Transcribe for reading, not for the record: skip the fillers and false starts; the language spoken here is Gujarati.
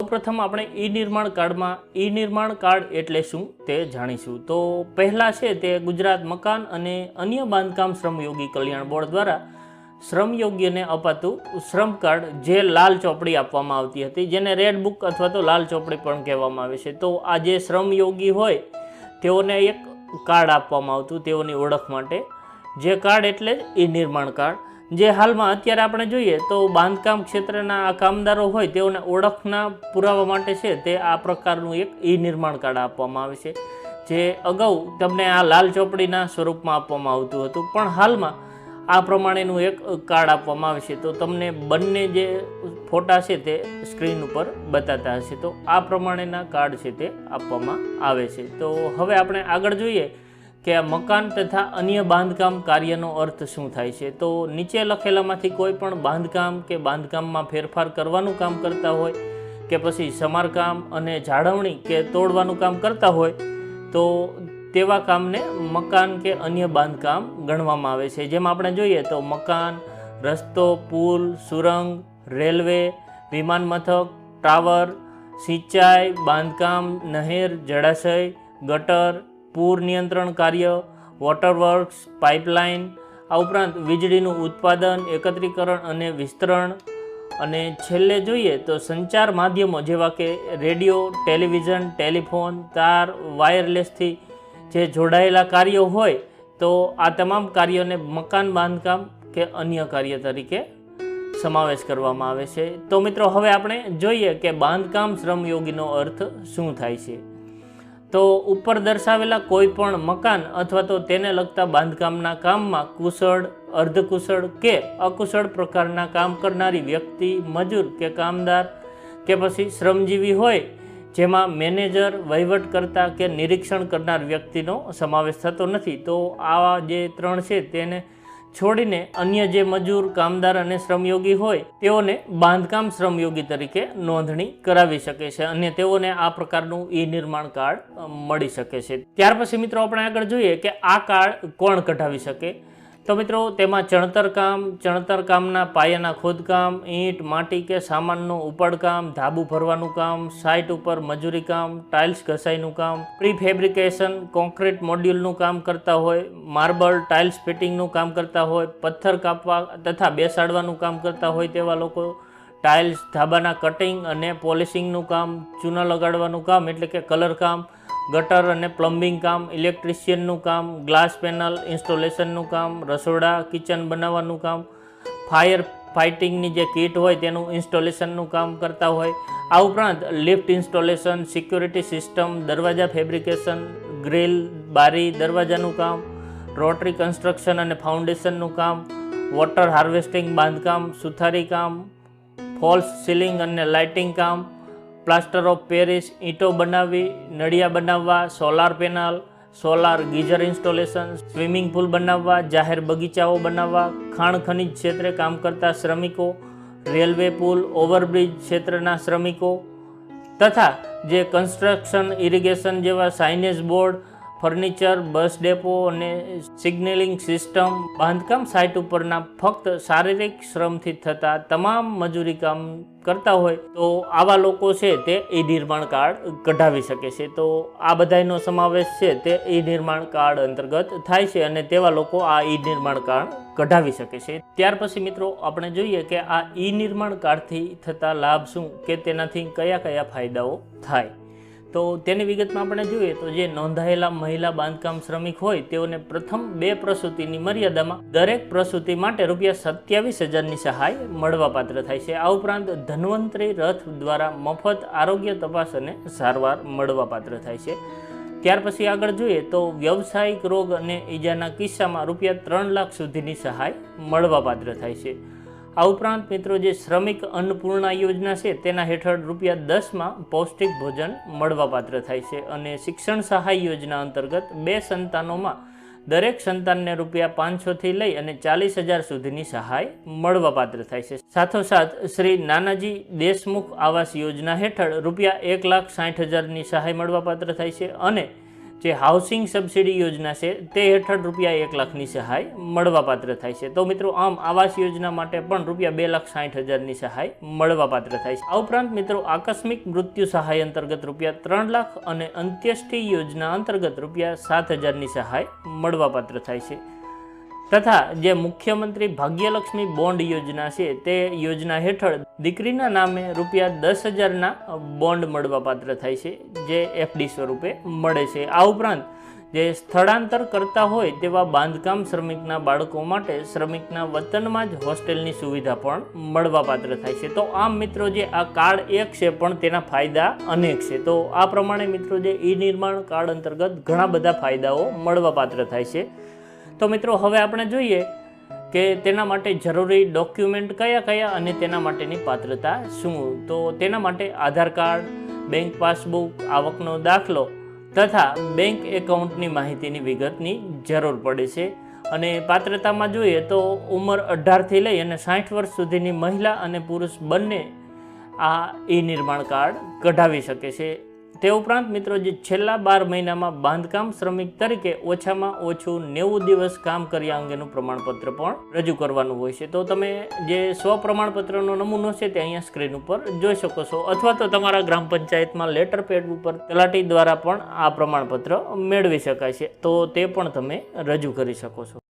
સૌપ્રથમ આપણે ઈ નિર્માણ કાર્ડમાં ઈ નિર્માણ કાર્ડ એટલે શું તે જાણીશું. તો પહેલાં છે તે ગુજરાત મકાન અને અન્ય બાંધકામ શ્રમયોગી કલ્યાણ બોર્ડ દ્વારા શ્રમયોગીને અપાતું શ્રમ કાર્ડ, જે લાલ ચોપડી આપવામાં આવતી હતી, જેને રેડ બુક અથવા તો લાલ ચોપડી પણ કહેવામાં આવે છે. તો આ જે શ્રમયોગી હોય તેઓને એક કાર્ડ આપવામાં આવતું તેઓની ઓળખ માટે, જે કાર્ડ એટલે જ ઈ નિર્માણ કાર્ડ. જે હાલમાં અત્યારે આપણે જોઈએ તો બાંધકામ ક્ષેત્રના આ કામદારો હોય તેઓને ઓળખના પુરાવા માટે છે તે આ પ્રકારનું એક ઈ નિર્માણ કાર્ડ આપવામાં આવે છે, જે અગાઉ તમને આ લાલ ચોપડીના સ્વરૂપમાં આપવામાં આવતું હતું, પણ હાલમાં આ પ્રમાણેનું એક કાર્ડ આપવામાં આવે છે. તો તમને બંને જે ફોટા છે તે સ્ક્રીન ઉપર બતાતા હશે. તો આ પ્રમાણેના કાર્ડ છે તે આપવામાં આવે છે. તો હવે આપણે આગળ જોઈએ કે આ મકાન તથા અન્ય બાંધકામ કાર્યનો અર્થ શું થાય છે. તો નીચે લખેલામાંથી કોઈ પણ બાંધકામ કે બાંધકામમાં ફેરફાર કરવાનું કામ કરતા હોય કે પછી સમારકામ અને જાળવણી કે તોડવાનું કામ કરતા હોય તો તેવા કામને મકાન કે અન્ય બાંધકામ ગણવામાં આવે છે. જેમ આપણે જોઈએ તો મકાન, રસ્તો, પુલ, સુરંગ, રેલવે, વિમાન મથક, ટાવર, સિંચાઈ, બાંધકામ, નહેર, જળાશય, ગટર, પૂર નિયંત્રણ કાર્ય, વોટર વર્ક્સ, પાઇપલાઇન, આ ઉપરાંત વીજળીનું ઉત્પાદન, એકત્રીકરણ અને વિસ્તરણ, અને છેલ્લે જોઈએ તો સંચાર માધ્યમો જેવા કે રેડિયો, ટેલિવિઝન, ટેલિફોન, તાર, વાયરલેસથી જે જોડાયેલા કાર્યો હોય તો આ તમામ કાર્યોને મકાન બાંધકામ કે અન્ય કાર્ય તરીકે સમાવેશ કરવામાં આવે છે. તો મિત્રો હવે આપણે જોઈએ કે બાંધકામ શ્રમયોગીનો અર્થ શું થાય છે. તો ઉપર દર્શાવેલા કોઈ પણ મકાન અથવા તો તેને લગતા બાંધકામના કામમાં કુશળ, અર્ધકુશળ કે અકુશળ પ્રકારના કામ કરનારી વ્યક્તિ, મજૂર કે કામદાર કે પછી શ્રમજીવી હોય, જેમાં મેનેજર, વહીવટકર્તા કે નિરીક્ષણ કરનાર વ્યક્તિનો સમાવેશ થતો નથી. તો આ જે ત્રણ છે તેને છોડીને અન્ય જે મજૂર, કામદાર અને શ્રમયોગી હોય તેઓને બાંધકામ શ્રમયોગી તરીકે નોંધણી કરાવી શકે છે અને તેઓને આ પ્રકારનું ઈ નિર્માણ કાર્ડ મળી શકે છે. ત્યાર પછી મિત્રો આપણે આગળ જોઈએ કે આ કાર્ડ કોણ કઢાવી શકે. તો મિત્રો તેમાં ચણતર કામના પાયાના ખોદકામ, ઈંટ, માટી કે સામાનનું ઉપાડકામ, ધાબુ ભરવાનું કામ, સાઇટ ઉપર મજૂરી કામ, ટાઇલ્સ ઘસાઈનું કામ, પ્રીફેબ્રિકેશન, કોન્ક્રીટ મોડ્યુલનું કામ કરતા હોય, માર્બલ, ટાઇલ્સ ફિટિંગનું કામ કરતા હોય, પથ્થર કાપવા તથા બેસાડવાનું કામ કરતા હોય તેવા લોકો, ટાઇલ્સ, ધાબાના કટિંગ અને પોલિશિંગનું કામ, ચૂના લગાડવાનું કામ એટલે કે કલર કામ, ગટર અને પ્લમ્બિંગ કામ, ઇલેક્ટ્રિશિયનનું કામ, ગ્લાસ પેનલ ઇન્સ્ટોલેશનનું કામ, રસોડા, કિચન બનાવવાનું કામ, ફાયર ફાઇટિંગની જે કીટ હોય તેનું ઇન્સ્ટોલેશનનું કામ કરતા હોય. આ ઉપરાંત લિફ્ટ ઇન્સ્ટોલેશન, સિક્યોરિટી સિસ્ટમ, દરવાજા ફેબ્રિકેશન, ગ્રીલ, બારી, દરવાજાનું કામ, રોટરી કન્સ્ટ્રક્શન અને ફાઉન્ડેશનનું કામ, વોટર હાર્વેસ્ટિંગ બાંધકામ, સુથારી કામ, ફોલ્સ સીલિંગ અને લાઇટિંગ કામ, પ્લાસ્ટર ઓફ પેરિસ, ઈંટો બનાવવી, નળિયા બનાવવા, solar panel, solar geyser installation, swimming pool બનાવવા, જાહેર બગીચાઓ બનાવવા, ખાણ ખનિજ ક્ષેત્રે કામ કરતા શ્રમિકો, રેલવે, પુલ, ઓવરબ્રિજ ક્ષેત્રના શ્રમિકો તથા જે કન્સ્ટ્રક્શન, ઇરિગેશન જેવા signage board, furniture, bus depot અને સિગ્નલિંગ સિસ્ટમ, બાંધકામ સાઇટ ઉપરના ફક્ત શારીરિક શ્રમથી થતા તમામ મજૂરી કામ કરતા હોય તો આવા લોકો છે તે ઈ નિર્માણ કાર્ડ કઢાવી શકે છે. તો આ બધાનો સમાવેશ છે તે ઈ નિર્માણ કાર્ડ અંતર્ગત થાય છે અને તેવા લોકો આ ઈ નિર્માણ કાર્ડ કઢાવી શકે છે. ત્યાર પછી મિત્રો આપણે જોઈએ કે આ ઈ નિર્માણ કાર્ડથી થતા લાભ શું કે તેનાથી કયા કયા ફાયદાઓ થાય. તો તેની વિગતમાં આપણે જોઈએ તો જે નોંધાયેલા મહિલા બાંધકામ શ્રમિક હોય તેઓને પ્રથમ 2 પ્રસૂતિની મર્યાદામાં દરેક પ્રસૂતિ માટે ₹27,000ની સહાય મળવાપાત્ર થાય છે. આ ઉપરાંત ધન્વંતરી રથ દ્વારા મફત આરોગ્ય તપાસ અને સારવાર મળવાપાત્ર થાય છે. ત્યાર પછી આગળ જોઈએ તો વ્યવસાયિક રોગ અને ઈજાના કિસ્સામાં ₹3 લાખ સુધીની સહાય મળવાપાત્ર થાય છે. આ ઉપરાંત મિત્રો જે શ્રમિક અન્નપૂર્ણા યોજના છે તેના હેઠળ ₹10 પૌષ્ટિક ભોજન મળવાપાત્ર થાય છે અને શિક્ષણ સહાય યોજના અંતર્ગત 2 સંતાનોમાં દરેક સંતાનને ₹500થી લઈ અને 40,000 સુધીની સહાય મળવાપાત્ર થાય છે. સાથોસાથ શ્રી નાનાજી દેશમુખ આવાસ યોજના હેઠળ ₹1,60,000ની સહાય મળવાપાત્ર થાય છે અને જે હાઉસિંગ સબસિડી યોજના છે તે હેઠળ રૂપિયા 1 લાખની સહાય મળવાપાત્ર થાય છે. તો મિત્રો આમ આવાસ યોજના માટે પણ રૂપિયા 2,60,000ની સહાય મળવાપાત્ર થાય છે. આ ઉપરાંત મિત્રો આકસ્મિક મૃત્યુ સહાય અંતર્ગત રૂપિયા 3 લાખ અને અંત્યેષ્ટિ યોજના અંતર્ગત રૂપિયા 7,000ની સહાય મળવાપાત્ર થાય છે. તથા જે મુખ્યમંત્રી ભાગ્યલક્ષ્મી બોન્ડ યોજના છે તે યોજના હેઠળ દીકરીના નામે રૂપિયા 10,000ના બોન્ડ મળવાપાત્ર થાય છે, જે એફડી સ્વરૂપે મળે છે. આ ઉપરાંત જે સ્થળાંતર કરતા હોય તેવા બાંધકામ શ્રમિકના બાળકો માટે શ્રમિકના વતનમાં જ હોસ્ટેલની સુવિધા પણ મળવાપાત્ર થાય છે. તો આમ મિત્રો જે આ કાર્ડ એક છે પણ તેના ફાયદા અનેક છે. તો આ પ્રમાણે મિત્રો જે ઈ નિર્માણ કાર્ડ અંતર્ગત ઘણા બધા ફાયદાઓ મળવાપાત્ર થાય છે. તો મિત્રો હવે આપણે જોઈએ કે તેના માટે જરૂરી ડોક્યુમેન્ટ કયા કયા અને તેના માટેની પાત્રતા શું. તો તેના માટે આધાર કાર્ડ, બેંક પાસબુક, આવકનો દાખલો તથા બેંક એકાઉન્ટની માહિતીની વિગતની જરૂર પડે છે. અને પાત્રતામાં જોઈએ તો ઉંમર 18થી લઈ અને 60 વર્ષ સુધીની મહિલા અને પુરુષ બંને આ ઈ નિર્માણ કાર્ડ કઢાવી શકે છે. તે ઉપરાંત મિત્રો જે છેલ્લા 12 મહિનામાં બાંધકામ શ્રમિક તરીકે ઓછામાં ઓછું 90 દિવસ કામ કર્યા અંગેનું પ્રમાણપત્ર પણ રજૂ કરવાનું હોય છે. તો તમે જે સ્વપ્રમાણપત્રનો નમૂનો છે તે અહીંયા સ્ક્રીન ઉપર જોઈ શકો છો, અથવા તો તમારા ગ્રામ પંચાયતમાં લેટર પેડ ઉપર તલાટી દ્વારા પણ આ પ્રમાણપત્ર મેળવી શકાય છે. તો તે પણ તમે રજૂ કરી શકો છો.